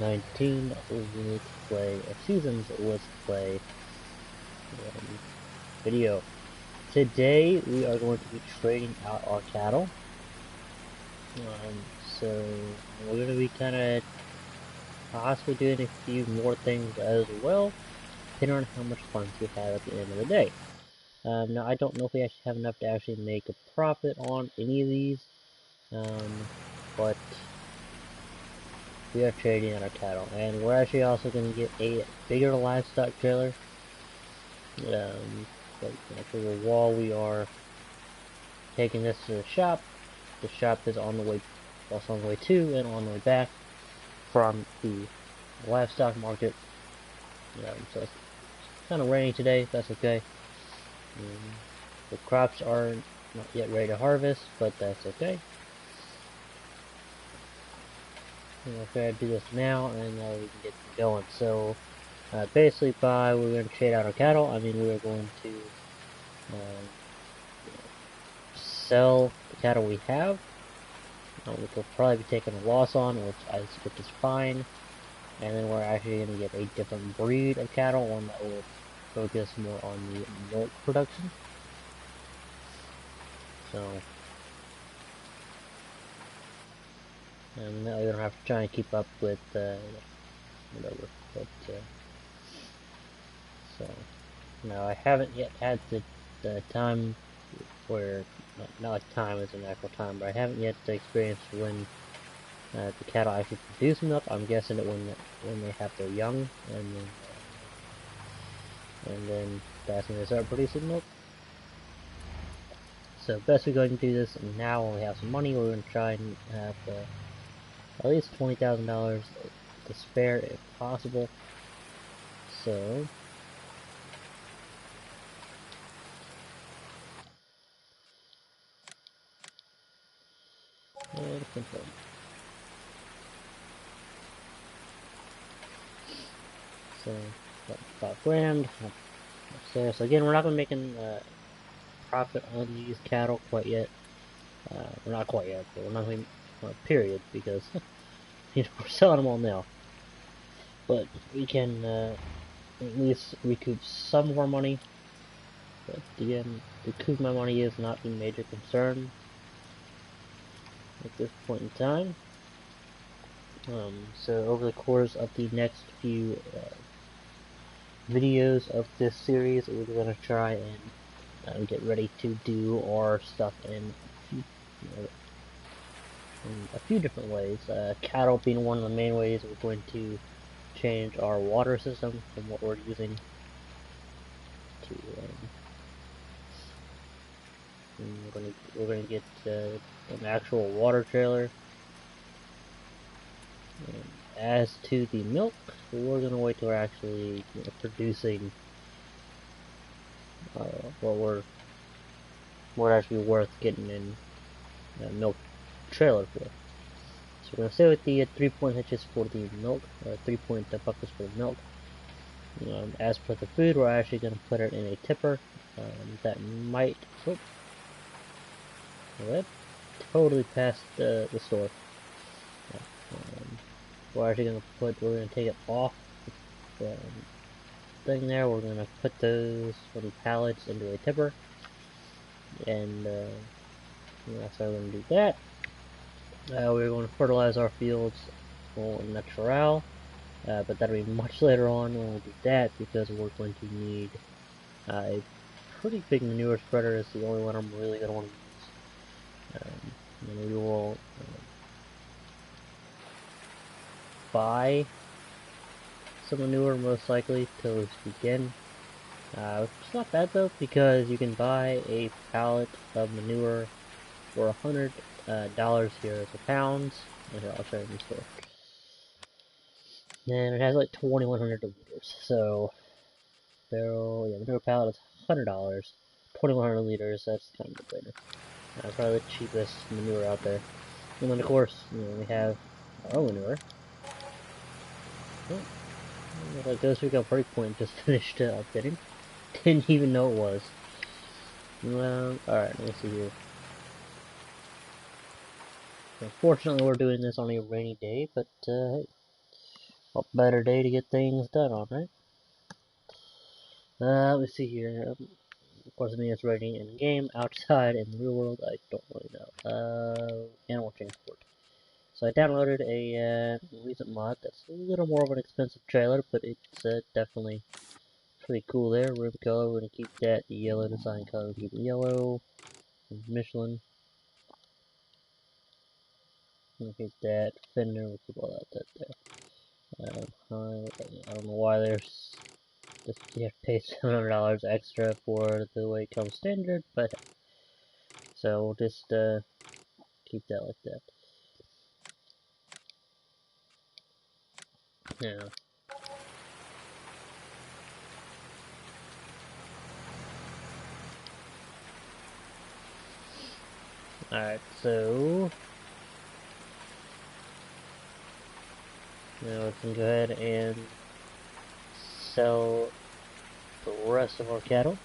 FS19 Let's Play, a season's Let's Play video. Today we are going to be trading out our cattle. So we're going to be kind of possibly doing a few more things as well, depending on how much funds we have at the end of the day. Now I don't know if we actually have enough to actually make a profit on any of these, but we are trading out our cattle, and we're actually also going to get a bigger livestock trailer. But for the wall, we are taking this to the shop. The shop is on the way, also on the way to and on the way back from the livestock market. So it's kind of rainy today. That's okay. The crops are not yet ready to harvest, but that's okay. We're going to do this now, and now we can get going. So, basically, we're going to trade out our cattle. I mean, we are going to sell the cattle we have, which we'll probably be taking a loss on, which is fine. And then we're actually going to get a different breed of cattle, one that will focus more on the milk production. So, and now we don't have to try and keep up with whatever. But so now I haven't yet had the time where not like time is an actual time, but I haven't yet experienced when the cattle actually produce milk. I'm guessing that when they have their young, and then that's when they start producing milk. So best we're going to do this now when we have some money. We're going to try and have at least $20,000 to spare if possible. So control. So about $5,000 upstairs. So again, we're not going to be making profit on these cattle quite yet. We're not quite yet, but we're not going to period, because you know, we're selling them all now. But we can at least recoup some of our money. But again, recoup my money is not the major concern at this point in time. So over the course of the next few videos of this series, we're going to try and get ready to do our stuff in a few different ways. Cattle being one of the main ways. We're going to change our water system from what we're using to we're gonna get an actual water trailer. As to the milk, we're gonna wait till we're actually producing what actually worth getting in a milk trailer for. So we're gonna stay with the 3-point hitches for the milk, 3-point buckets for the milk. As for the food, we're actually gonna put it in a tipper. That might. Oh, that totally passed the store. We're actually we're gonna take it off the thing there. We're gonna put those little pallets into a tipper, and that's how we're gonna do that. We're going to fertilize our fields for natural, but that'll be much later on when we do that, because we're going to need a pretty big manure spreader. Is the only one I'm really going to want to use. And we will buy some manure most likely till this begin. It's not bad though, because you can buy a pallet of manure for $100 here as a pound. Here, I'll show you in the store. And it has like 2,100 liters. So, manure pallet is $100. 2,100 liters. That's kind of a brainer. Probably the cheapest manure out there. And then of course, we have our own manure. Oh, like Ghost Recon Breakpoint just finished updating. Didn't even know it was. Well, alright, let me see here. Unfortunately, we're doing this on a rainy day, but hey. A better day to get things done on, right? Let me see here. Of course, I mean it's writing in game, outside, in the real world. I don't really know. Animal transport. So I downloaded a recent mod that's a little more of an expensive trailer, but it's definitely pretty cool there. Riv color, we're gonna keep that. The yellow design color, keep it yellow. Michelin, we'll keep that. Fender, we'll keep all that there. I don't know why there's just you have to pay $700 extra for the way it comes standard, but so we'll just keep that like that. Yeah. Alright, so now we can go ahead and sell the rest of our cattle.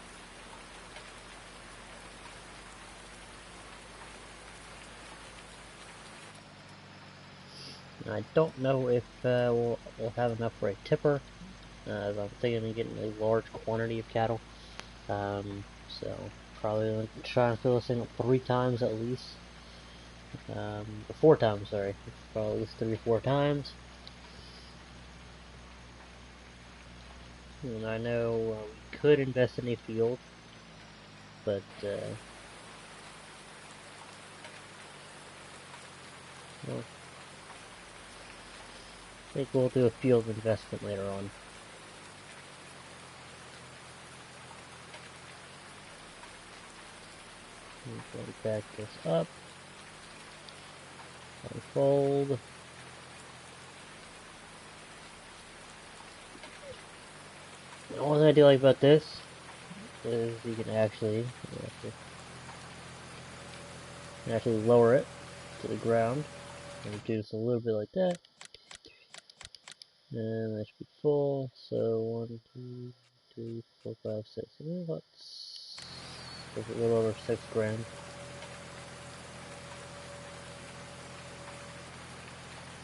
I don't know if we'll have enough for a tipper, as I'm thinking of getting a large quantity of cattle. So probably gonna try and fill this thing up 3 times at least. Or 4 times, sorry. Probably at least 3 or 4 times. And I know we could invest in a field, but well, I think we'll do a field investment later on. Back this up. Unfold. The only thing I do like about this is you can actually lower it to the ground and do just a little bit like that. And that should be full. So 1, 2, 3, 4, 5, 6. Let's a little over 6 grand.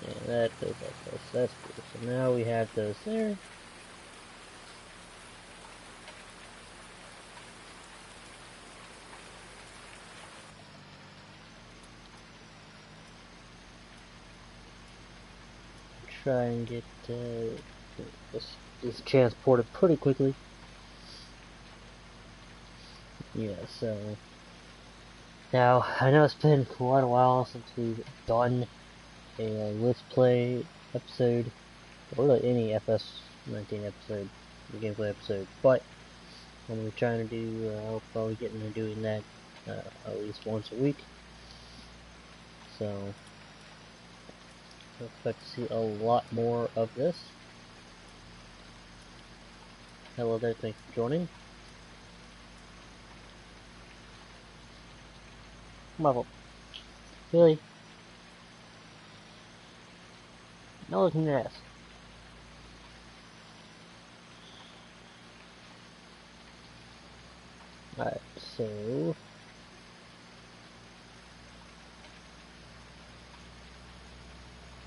Yeah, that goes like this. That's cool. So now we have those there. Try and get this transported pretty quickly. Yeah, so now I know it's been quite a while since we've done a Let's Play episode, or really any FS19 episode, gameplay episode, but I'm going to be trying to do, I'll probably get into doing that at least once a week, so I expect to see a lot more of this. Hello there, thanks for joining. Marvel. Billy. No looking your ass. Alright, so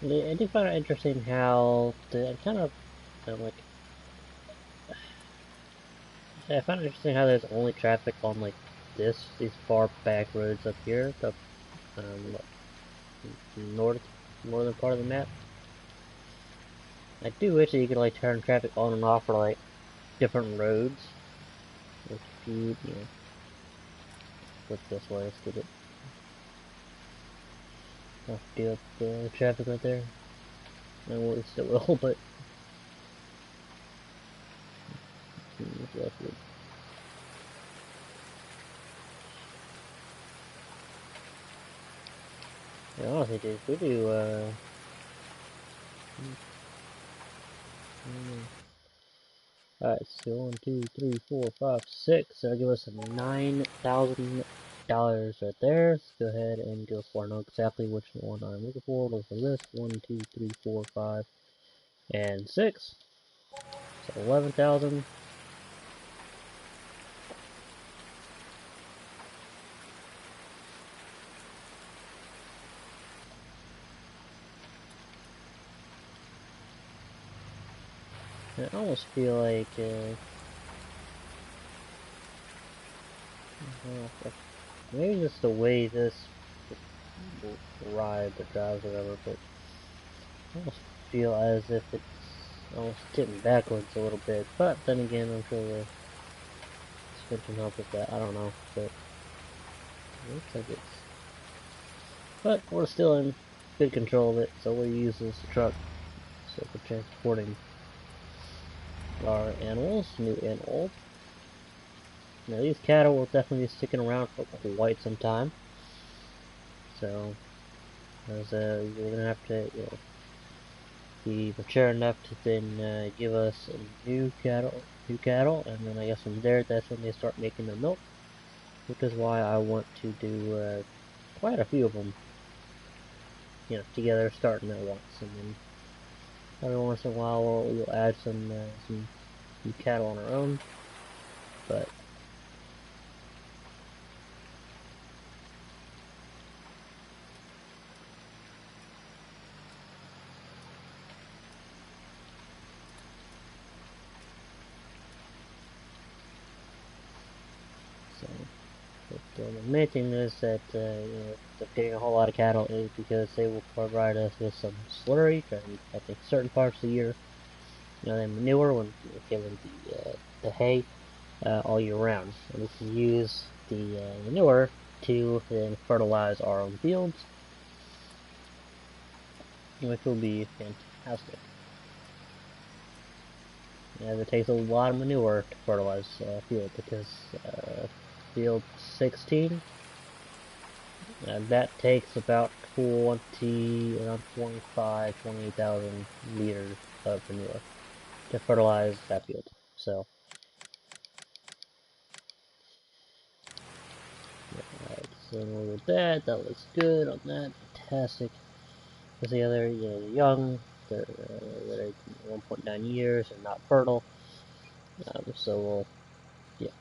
I do find it interesting how the kind of like I find it interesting how there's only traffic on like these far back roads up here, the northern part of the map. I do wish that you could like turn traffic on and off for like different roads. If you know, flip this way, let's get it. I'll do up the traffic right there. No, well, it still will, but yeah, honestly, dude, we do alright, so 1, 2, 3, 4, 5, 6. That'll give us $9,000 right there. Let's go ahead and go for. I know exactly which one I'm looking for. Look for this. 1, 2, 3, 4, 5, and 6. So 11,000. I almost feel like, well, maybe just the way this rides or drives or whatever, but I almost feel as if it's almost tipping backwards a little bit. But then again, I'm sure the suspension helps with that. I don't know, but it looks like it's. But we're still in good control of it, so we'll use this truck so for transporting our animals, new and old. Now these cattle will definitely be sticking around for quite some time. So, as we're gonna have to, be mature enough to then give us new cattle, and then I guess from there, that's when they start making the milk, which is why I want to do quite a few of them, together, starting at once, and then every once in a while we'll add some new cattle on our own, but. So, the main thing is that getting a whole lot of cattle is because they will provide us with some slurry during, I think, certain parts of the year. They manure when given the hay all year round, and we can use the manure to then fertilize our own fields, which will be fantastic. As it takes a lot of manure to fertilize field, because field 16, that takes about around 28,000 liters of manure to fertilize that field. So, alright, so with that looks good on that, fantastic. Because the other, they're young, they're 1.9 years, and not fertile. So we'll, yeah.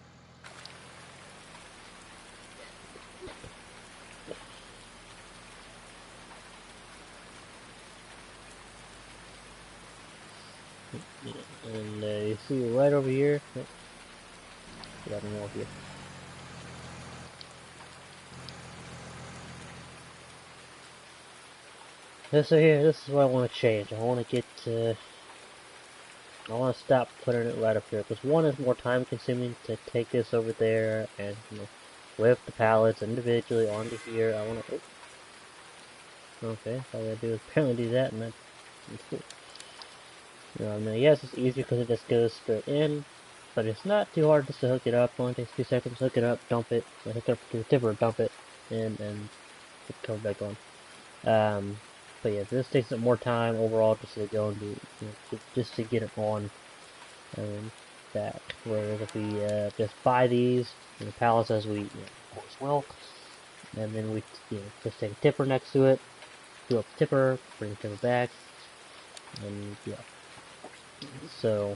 And you see right over here. Oh, got more here. So here, this is what I want to change. I want to get. I want to stop putting it right up here, because one is more time consuming to take this over there and lift the pallets individually onto here. I want to. Oh, okay, all I gotta do is apparently do that, and that's cool. I mean, yes, it's easier because it just goes straight in, but it's not too hard just to hook it up. It only takes 2 seconds. Hook it up, dump it, hook it up to the tipper, dump it, and it comes back on. But yeah, this takes up more time overall just to go and do, just to get it on and back. Whereas if we just buy these pallets as we always will, and then we just take a tipper next to it, fill up the tipper, bring the tipper back, and yeah. So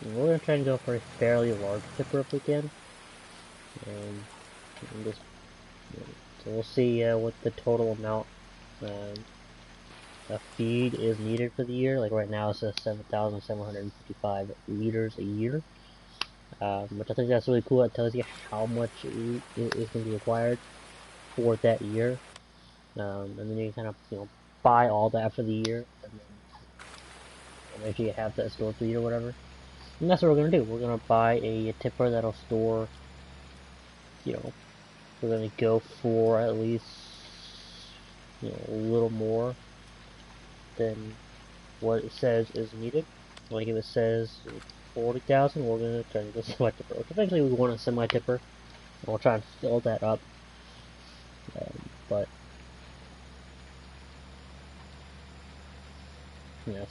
we're gonna try and go for a fairly large tipper if we can, and just so we'll see what the total amount of feed is needed for the year. Like right now it says 7,755 liters a year, which I think that's really cool. It tells you how much is going to be required for that year, and then you kind of buy all that for the year, and then make sure you have that stored for the year or whatever. And that's what we're gonna do. We're gonna buy a tipper that'll store. We're gonna go for at least a little more than what it says is needed. Like if it says 40,000, we're gonna try to go semi-tipper. Eventually we want a semi-tipper, and we'll try and fill that up. But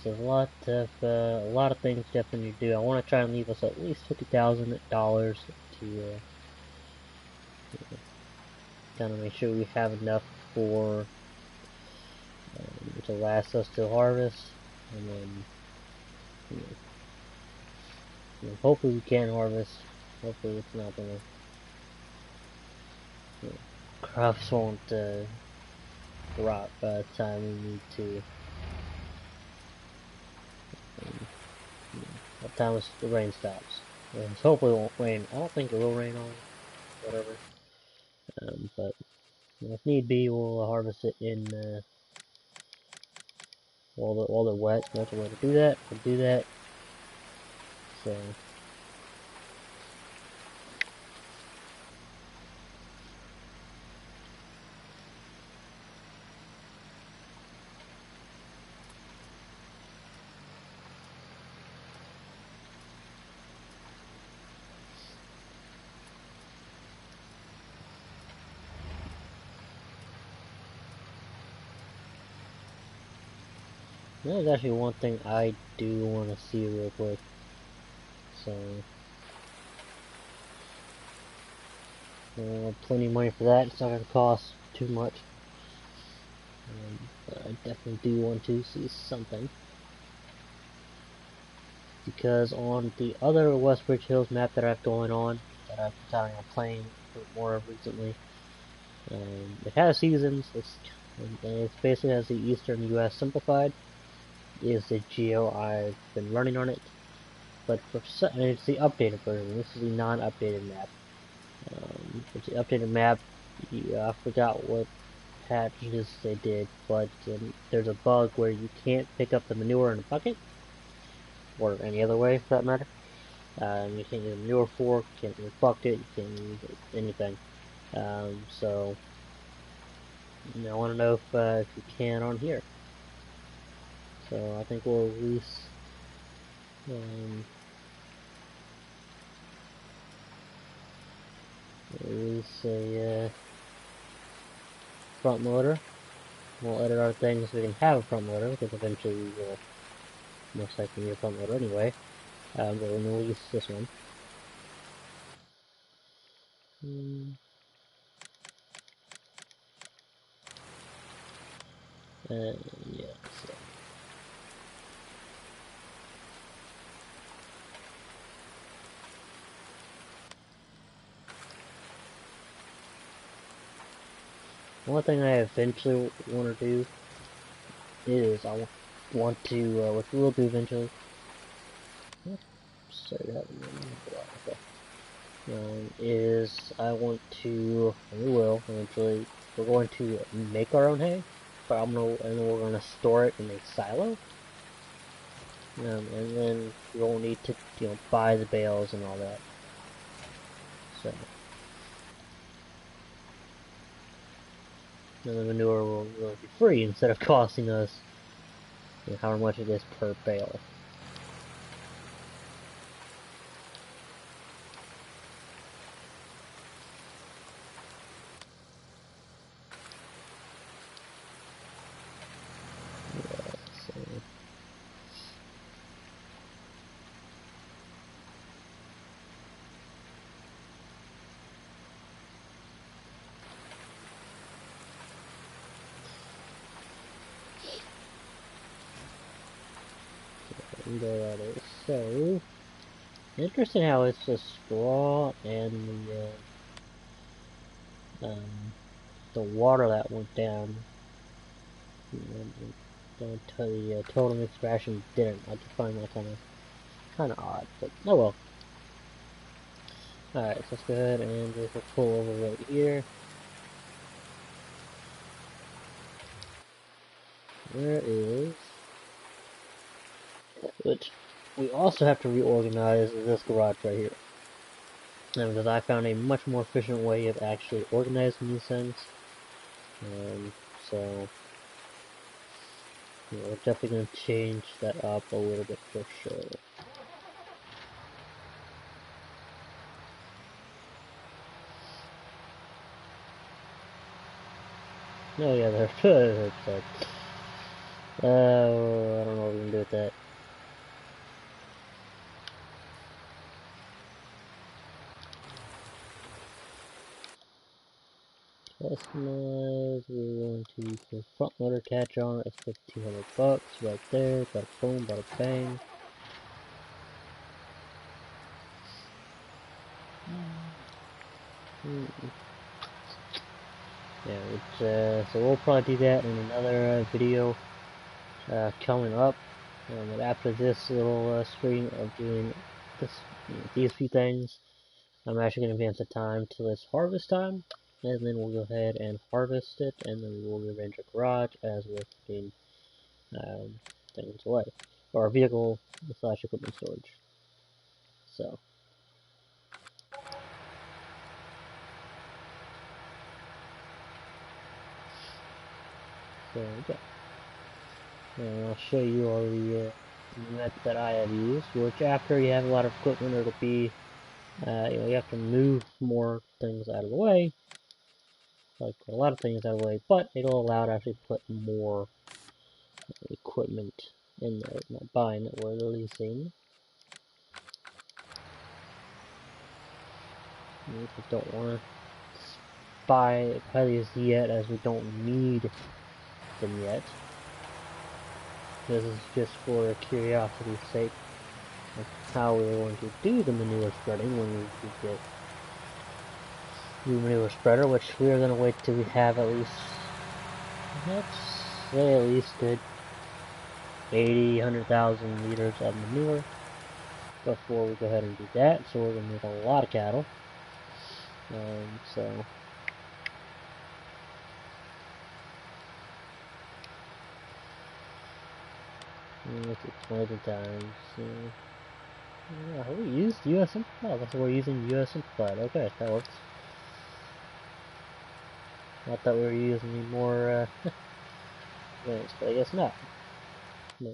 so there's a lot of things definitely to do. I want to try and leave us at least $50,000 to kind of make sure we have enough for to last us till harvest, and then hopefully we can harvest. Hopefully it's not gonna crops won't rot by the time we need to time the rain stops. And hopefully it won't rain. I don't think it will rain on whatever. But if need be, we'll harvest it in while they're wet. That's a way to do that. We'll do that. So. There's actually one thing I do want to see real quick. So, plenty of money for that. It's not going to cost too much. But I definitely do want to see something. Because on the other Westbridge Hills map that I have going on, that I've been planning on playing more recently, it has seasons. It basically has the Eastern U.S. simplified. Is the geo I've been running on it, but and it's the updated version. This is the non-updated map. It's the updated map. I forgot what patches they did, but there's a bug where you can't pick up the manure in a bucket, or any other way for that matter. You can't use a manure fork, you can't use a bucket, you can't use anything. So I want to know if you can on here. So I think we'll release a front loader. We'll edit our things so we can have a front loader, because eventually we will most likely need a front loader anyway. But we'll release this one. Yeah, so. One thing I eventually want to do is I want to, which we'll do eventually. Is I want to, and we will eventually, we're going to make our own hay, but and then we're going to store it in a silo. And then we won't need to, buy the bales and all that. So. And the manure will be free instead of costing us however much it is per bale. So, interesting how it's the straw and the water that went down. The total extraction didn't. I just find that kind of odd, but oh well. Alright, so let's go ahead and just pull over right here. There is, which we also have to reorganize this garage right here. Because I found a much more efficient way of actually organizing these things. So, we're definitely going to change that up a little bit for sure. Oh yeah, they're good, but I don't know what we can do with that. Customize, we're going to put front loader catch on it, it's $1,500 right there, bada boom, bada bang. Yeah, so we'll probably do that in another video coming up. But after this little screen of doing this, these few things, I'm actually going to advance the time till it's harvest time, and then we'll go ahead and harvest it, and then we will rearrange our garage as we're putting things away, or vehicle slash equipment storage. So. Yeah. And I'll show you all the nets that I have used, which after you have a lot of equipment, it'll be, you have to move more things out of the way, like a lot of things out of the way, but it'll allow to actually put more equipment in there, not buying it, we're releasing. We don't want to buy these yet, as we don't need them yet. This is just for curiosity's sake of how we're going to do the manure spreading when we get new manure spreader, which we are going to wait till we have at least, let's say at least good 80, 100,000 liters of manure before we go ahead and do that. So we're going to need a lot of cattle. So let's explain the times. Yeah, we used US Simplified. That's what we're using US Simplified. Okay, that works. I thought we were using any more things, but I guess not. No.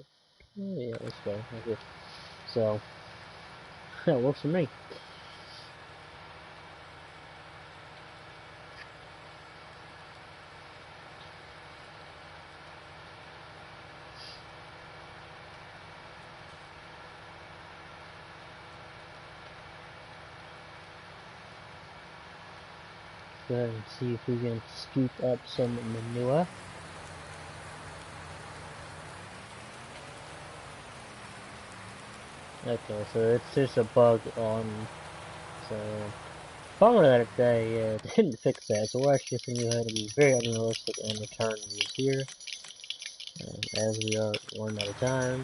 Oh, yeah, let's go. Okay. So that works for me. Go ahead and see if we can scoop up some manure. Okay, so it's just a bug on, so bummer that they didn't fix that, so we're actually going to go ahead and be very unrealistic and return these here, as we are running out of time.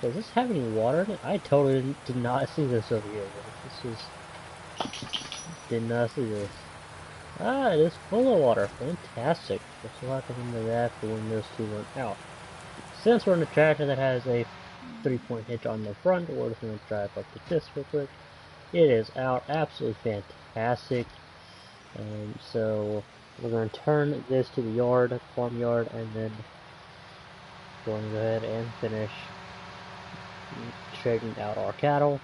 Does this have any water in it? I totally did not see this over here. Did not see this. Ah, it is full of water. Fantastic. Let's lock it into that for when those two run out. Since we're in a tractor that has a 3-point hitch on the front, we're just going to drive up to this real quick. It is out. Absolutely fantastic. So we're going to turn this to the yard, farmyard, and then going to go ahead and finish trading out our cattle.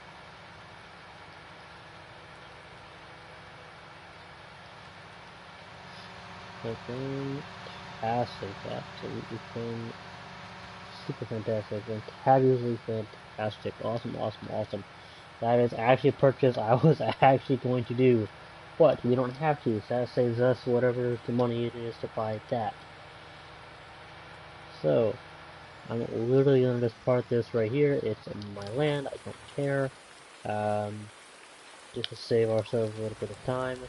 Fantastic, absolutely super fantastic, fabulously fantastic, awesome. That is actually a purchase I was actually going to do, but we don't have to, so that saves us whatever the money it is to buy that. So, I'm literally going to just park this right here. It's my land, I don't care, just to save ourselves a little bit of time.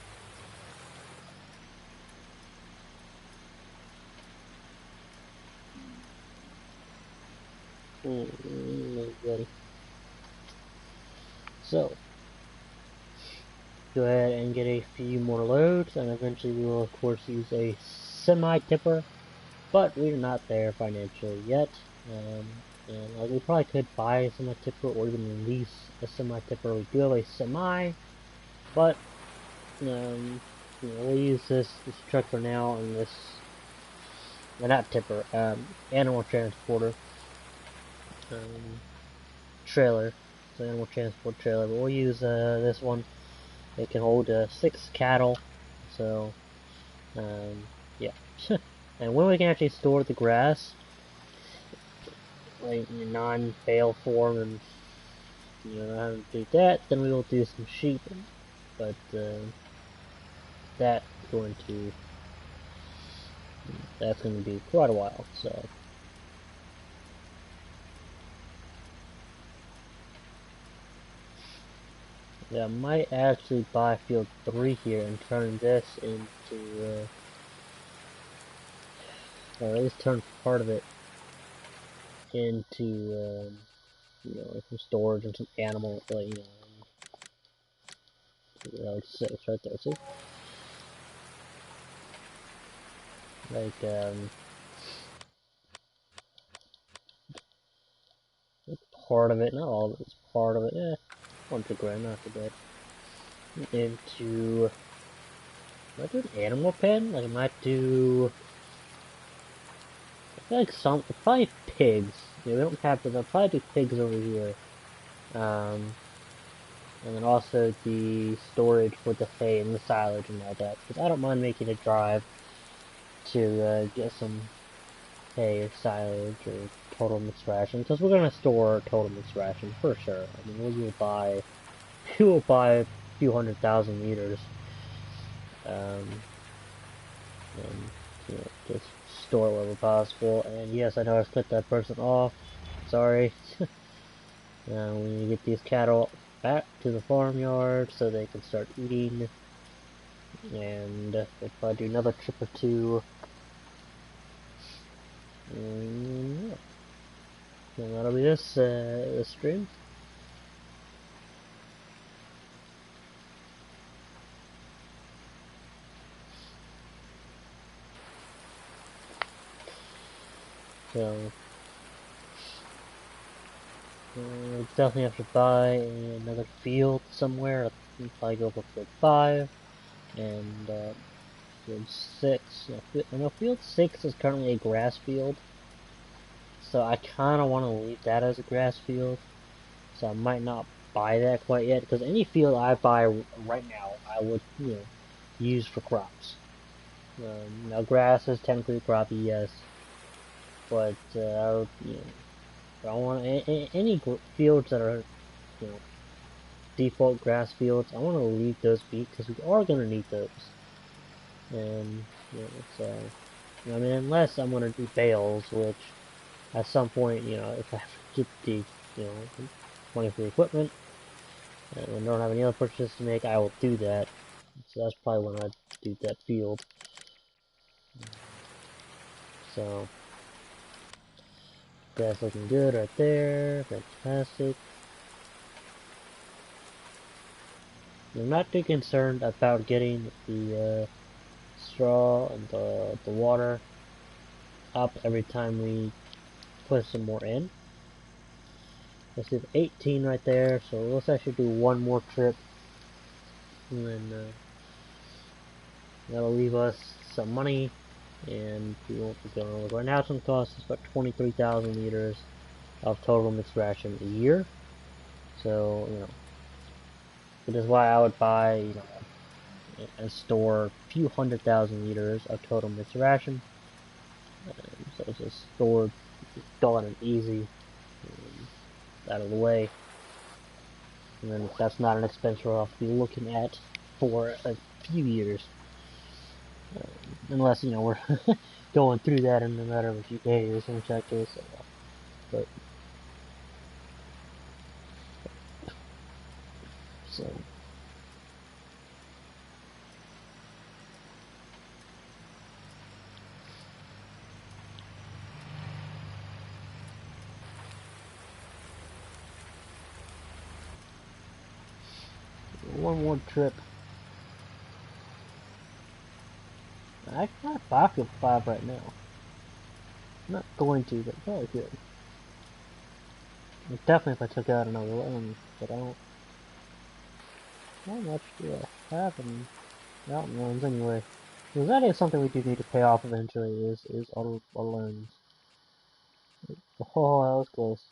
Ready. So, go ahead and get a few more loads, and eventually we will of course use a semi-tipper, but we're not there financially yet. And we probably could buy a semi-tipper or even lease a semi-tipper. We do have a semi, but we'll use this truck for now, and this, well, not tipper, animal transporter, trailer, so animal transport trailer, but we'll use this one. It can hold 6 cattle, so yeah. And when we can actually store the grass, like in non-bale form, and how to do that, then we will do some sheep, but that's going to be quite a while. So yeah, I might actually buy field 3 here and turn this into or at least turn part of it into like some storage and some animal, like 6 right there. See, like part of it, not all of it, it's part of it. 1 2 grand, not too bad. Into, might do an animal pen. Like I might do. I feel like probably pigs. We don't have to. I'll probably do pigs over here. And then also the storage for the hay and the silage and all that. Because I don't mind making a drive to get some hay or silage or total mixed ration. Because we're gonna store total mixed ration for sure. I mean, we will buy a few 100,000 liters. And just store it wherever possible. And yes, I know I've cut that person off. Sorry. We need to get these cattle back to the farmyard so they can start eating. And we'll probably do another trip or two. And yeah. And that'll be this stream. So definitely have to buy another field somewhere. I'll probably go for field 5 and field 6. I know field 6 is currently a grass field, so I kind of want to leave that as a grass field. So I might not buy that quite yet, because any field I buy right now, I would use for crops. Now grass is technically croppy, yes, but I would, I want any fields that are, default grass fields. I want to leave those be because we are going to need those. And so I mean, unless I'm going to do bales, which at some point, if I have to get the money for the equipment and don't have any other purchases to make, I will do that. So that's probably when I do that field. So that's looking good right there. Fantastic. I'm not too concerned about getting the straw and the water up every time we put some more in. Let's do 18 right there, so let's actually do one more trip, and then that'll leave us some money, and we won't be going over. Right now it's going to cost us about 23,000 liters of total mixed ration a year, so, which is why I would buy, and store a few 100,000 liters of total mixed ration. So it's just stored, done and easy, out of the way. And then that's not an expense we'll have to be looking at for a few years. Unless, we're going through that in a matter of a few days, in which that case, but, so. One more trip. I can't buy Field 5 right now. I'm not going to, but probably could. Definitely if I took out another loan, but I don't. How much do I have in mountain loans anyway? Because that is something we do need to pay off eventually, is our loans. Oh, that was close.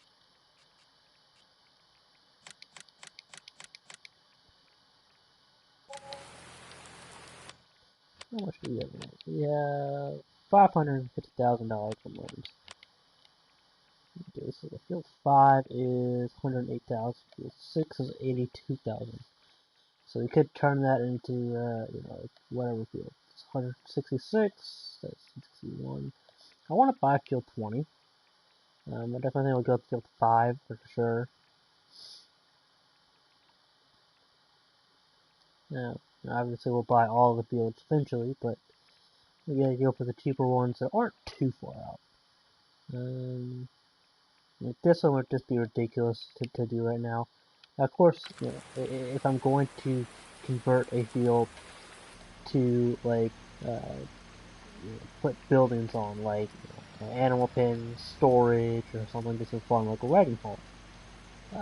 How much do we have now? We have $550,000 from loans. Okay, so the field 5 is 108,000. Field 6 is 82,000. So we could turn that into, whatever field. It's 166. That's 61. I want to buy field 20. I definitely think we'll go to field 5 for sure. Now, obviously we'll buy all the fields eventually, but we gotta go for the cheaper ones that aren't too far out. Like, this one would just be ridiculous to do right now. Of course, you know, if I'm going to convert a field to like put buildings on, like animal pens, storage, or something just for fun, like a wedding hall,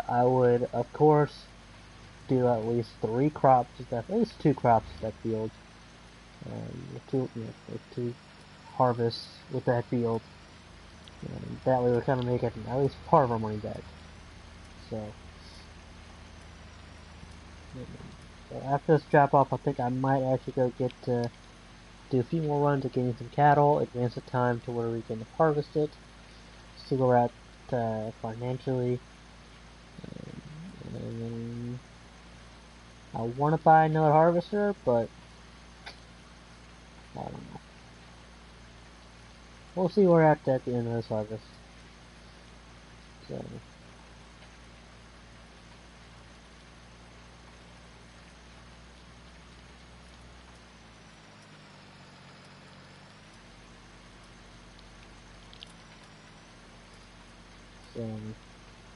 I would of course do at least 3 crops, at least 2 crops at that field, two harvests with that field. And that way we kind of make it at least part of our money back. So, after this drop off, I think I might actually go do a few more runs of getting some cattle, advance the time to where we can harvest it, see where we're at financially, and then I want to buy another harvester, but I don't know. We'll see where we're at the end of this harvest. So.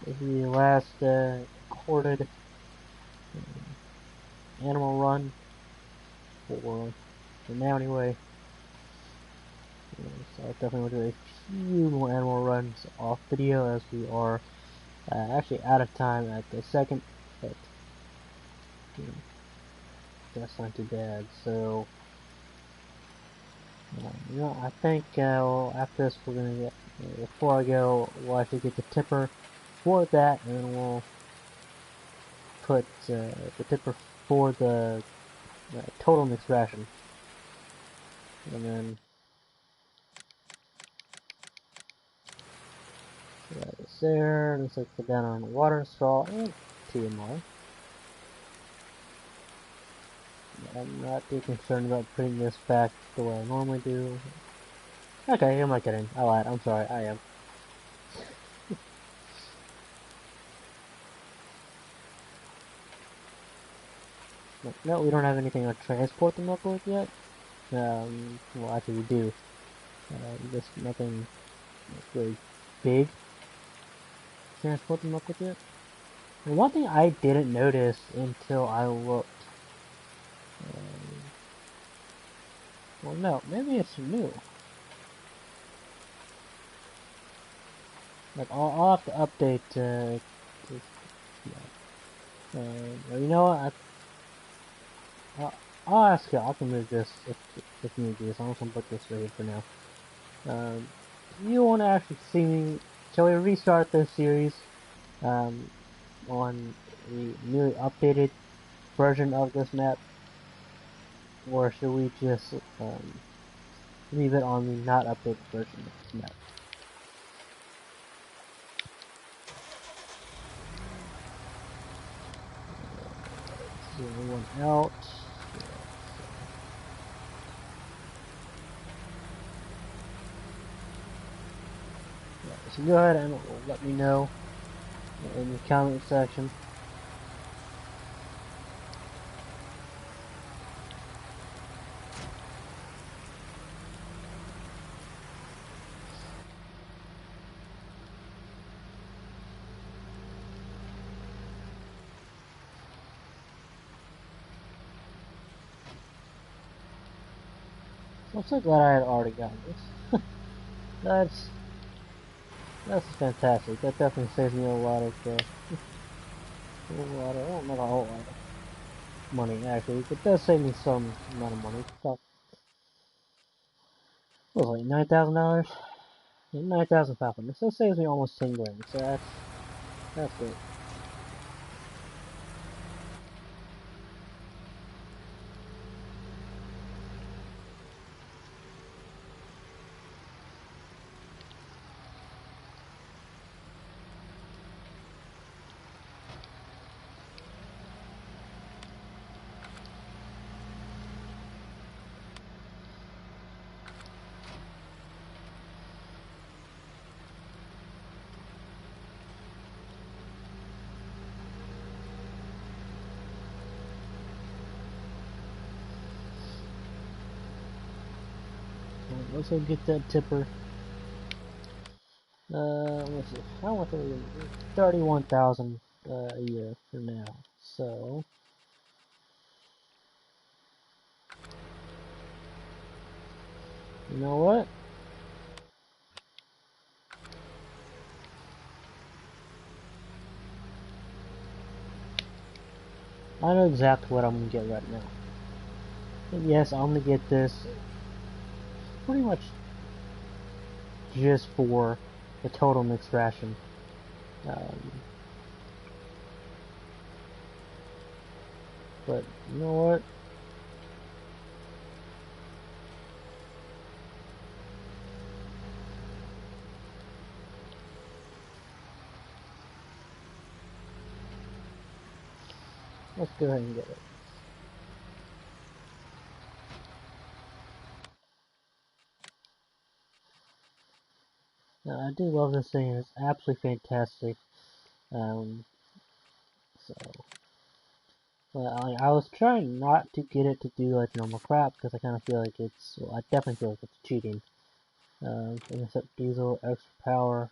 This is the last recorded animal run for now anyway. So I definitely want to do a few more animal runs off video as we are actually out of time at the second, but you know, that's not too bad. So I think well, after this we're gonna get before I go, we'll actually get the tipper for that, and then we'll put the tipper for the total mixed ration, and then that is there. Looks like put down on water, straw, and TMR. I'm not too concerned about putting this back the way I normally do. Okay, I'm not kidding. I lied. I'm sorry. I am. No, we don't have anything to transport the milk with yet. Well, actually we do. Just nothing really big to transport the milk with yet. And one thing I didn't notice until I looked. Well, no, maybe it's new. Like, I'll have to update, you know what, I'll ask you, I can move this if need be, so I'm just gonna put this right here for now. You want to actually see me, shall we restart this series, on the newly updated version of this map, or should we just, leave it on the not updated version of this map? Zero one out. So go ahead and let me know in the comment section. I'm so glad I had already gotten this. That's fantastic. That definitely saves me a lot of, oh, not a whole lot of money, actually. It does save me some amount of money. About, what was it, like $9,000? 9,500. So it saves me almost 10 grand. So that's great. Let's go get that tipper. Let's see. How much are we gonna do? 31,000 a year for now. So you know what? I know exactly what I'm gonna get right now. And yes, I'm gonna get this pretty much just for the total mixed ration. Um, but you know what? Let's go ahead and get it. I do love this thing. It's absolutely fantastic. Um, so, well, I was trying not to get it to do like normal crap because I kind of feel like it's. Well, I definitely feel like it's cheating. Except diesel, extra power.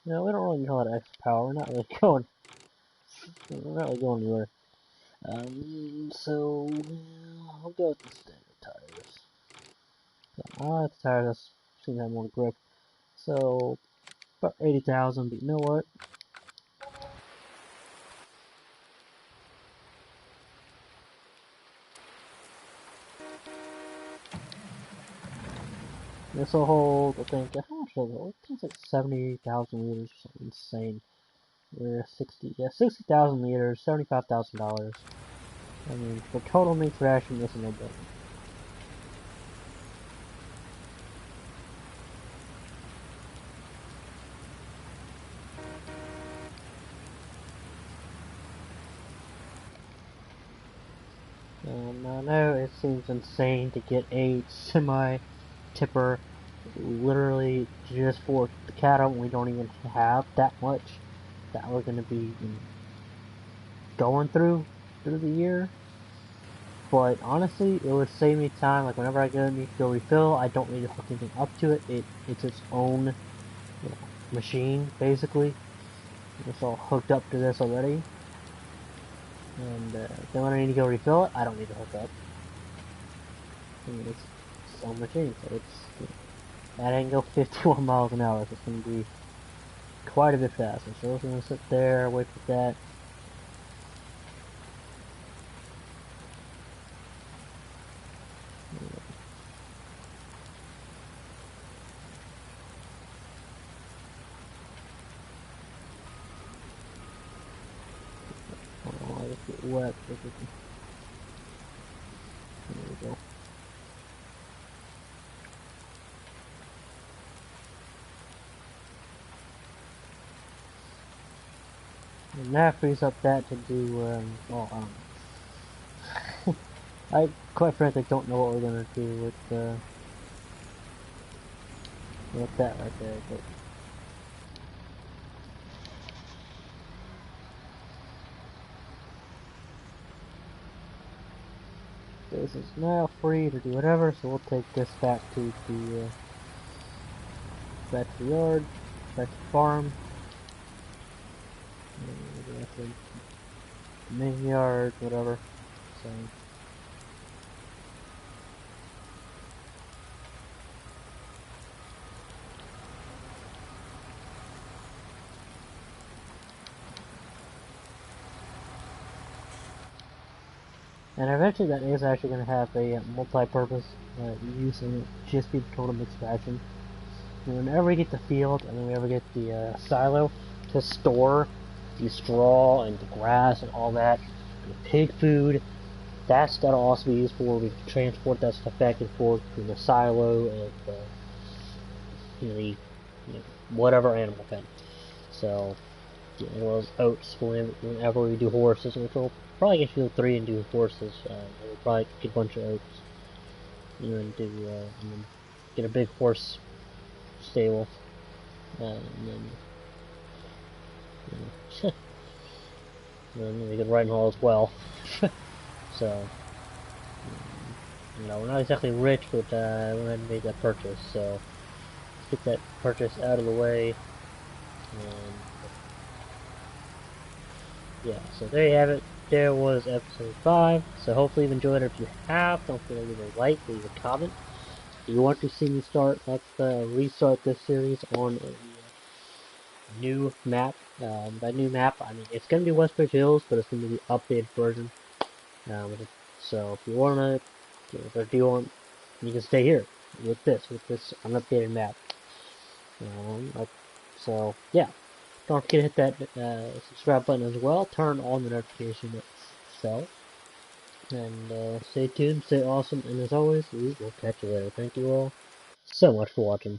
You know, we don't really need a lot of extra power. We're not really going. We're not really going anywhere. So I'll go with the standard tires. I like the tires that seem to have more grip. So about 80,000. But you know what? This will hold, I think, how much does it hold? I think it's like 70,000 liters or something insane. We're 60,000 liters, $75,000. I mean, for total mixed ration, this is no brainer. I know it seems insane to get a semi-tipper literally just for the cattle. We don't even have that much that we're going to be going through the year. But honestly, it would save me time. Like whenever I need to go refill, I don't need to hook anything up to it. It's its own machine basically. It's all hooked up to this already. And then when I need to go refill it, I don't need to hook up. I mean, it's its own machine, so and I can go 51 miles an hour. So it's going to be quite a bit faster. So we're going to sit there, wait for that. Oh, I just get wet. There we go. And that frees up that to do, I quite frankly don't know what we're gonna do with that right there, but this is now free to do whatever, so we'll take this back to the yard, back to the farm, back to the main yard, whatever. So and eventually that is actually going to have a multi-purpose use and just be the total mixed ration. And whenever we get the field and then we ever get the silo to store the straw and the grass and all that, and the pig food, that'll also be used for. We can transport that stuff back and forth between the silo and whatever animal pen. So as well as oats whenever we do horses, which we'll probably get field 3 and do horses. We'll probably get a bunch of oats, and then get a big horse stable, and then and then we could ride and haul as well. So we're not exactly rich, but we had made that purchase, so get that purchase out of the way. And yeah, so there you have it. There was episode 5. So hopefully you've enjoyed it. If you have, don't forget to leave a like, leave a comment. If you want to see me restart this series on a new map. By new map, I mean it's gonna be Westbridge Hills, but it's gonna be the updated version. So if you wanna, if you want, you can stay here with this unupdated map. So yeah, don't forget to hit that subscribe button as well. Turn on the notification itself, and stay tuned, stay awesome, and as always, we will catch you later. Thank you all so much for watching.